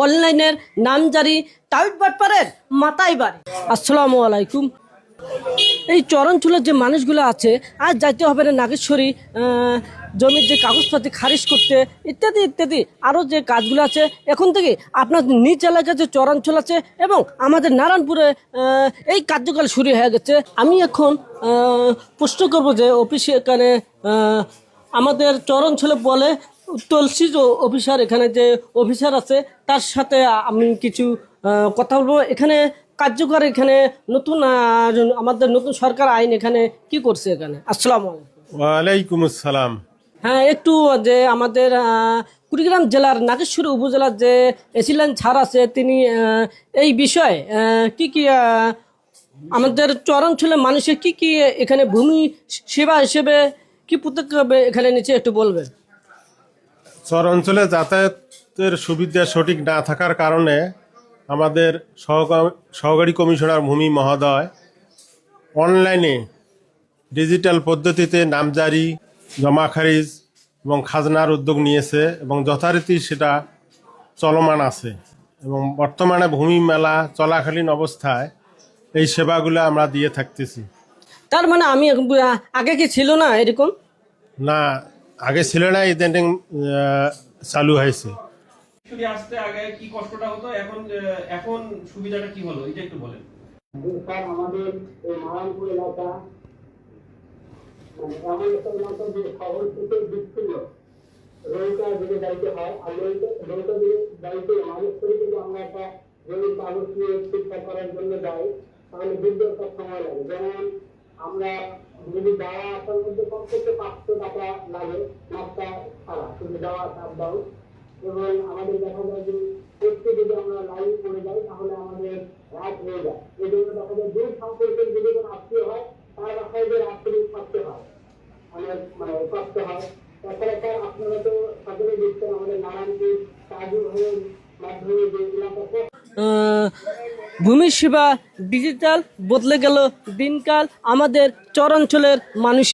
অনলাইনের নামজারি টাইট বাটপারের মাথায় বাড়ি। আসসালামু আলাইকুম। এই চরাঞ্চলের যে মানুষগুলো আছে আজ যাইতে হবে না নাগেশ্বরী জমির যে কাগজপাতি খারিজ করতে ইত্যাদি ইত্যাদি আরও যে কাজগুলো আছে এখন থেকে আপনার নিজ এলাকায় যে চরাঞ্চল আছে এবং আমাদের নারায়ণপুরে এই কার্যকাল শুরু হয়ে গেছে। আমি এখন প্রশ্ন করবো যে অফিসে এখানে আমাদের চরাঞ্চলে বলে তলসিজ অফিসার, এখানে যে অফিসার আছে তার সাথে আমি কিছু কথা বলবো। এখানে কার্যকর এখানে নতুন আমাদের নতুন সরকার আইন এখানে কি করছে এখানে। আসসালামু আলাইকুম। ওয়ালাইকুম আসসালাম। হ্যাঁ, একটু যে আমাদের কুড়িগ্রাম জেলার নাগেশ্বরী উপজেলার যে এসিলেন ছাড় আছে তিনি এই বিষয়ে কি কি আমাদের চরাঞ্চলের মানুষের কি কি এখানে ভূমি সেবা হিসেবে কি পদক্ষেপ এখানে নিচে একটু বলবেন। চর অঞ্চলে যাতায়াতের সুবিধা সঠিক না থাকার কারণে আমাদের সহকারী কমিশনার ভূমি মহোদয় অনলাইনে ডিজিটাল পদ্ধতিতে নামজারি, জমা খারিজ এবং খাজনার উদ্যোগ নিয়েছে এবং যথারীতি সেটা চলমান আছে এবং বর্তমানে ভূমি মেলা চলাকালীন অবস্থায় এই সেবাগুলো আমরা দিয়ে থাকতেছি। তার মানে আমি আগে কি ছিল না এরকম? না, আগে ছিল না, ইদানিং চালু হয়েছে। আসতে আগে কি কষ্টটা হতো, এখন সুবিধাটা কি হলো এটা একটু বলেন। স্যার, আমাদের এই নারায়ণপুর এলাকা এমন একটা এলাকা যে শহর থেকে বিচ্ছিন্ন রোহিতা দিকে যাইতে হয়। আর রোহিতা দিকে যাইতে মানুষ করে কিন্তু আমরা একটা জমির কাগজ নিয়ে শিক্ষা করার জন্য যাই, তাহলে দীর্ঘ একটা সময় লাগে। যেমন আমরা যদি যাওয়া আসার মধ্যে কমপক্ষে 500 টাকা লাগে মাসটা ছাড়া, কিন্তু যাওয়া আসা আপ ডাউন। এবং আমাদের দেখা যায় যে একটু যদি আমরা লাইন করে যাই তাহলে আমাদের রাত হয়ে যায়। এই জন্য দেখা যায় দূর সম্পর্কের যদি কোনো আত্মীয় হয় তার বাসায় যে রাত্রি থাকতে হয়, অনেক কষ্ট হয়। তাছাড়া স্যার, আপনারা তো সকলে দেখছেন আমাদের নারায়ণপুর কাজু হয়ে মাধ্যমে যে এলাকা ভূমি সেবা ডিজিটাল বদলে গেল দিনকাল আমাদের চরাঞ্চলের মানুষ।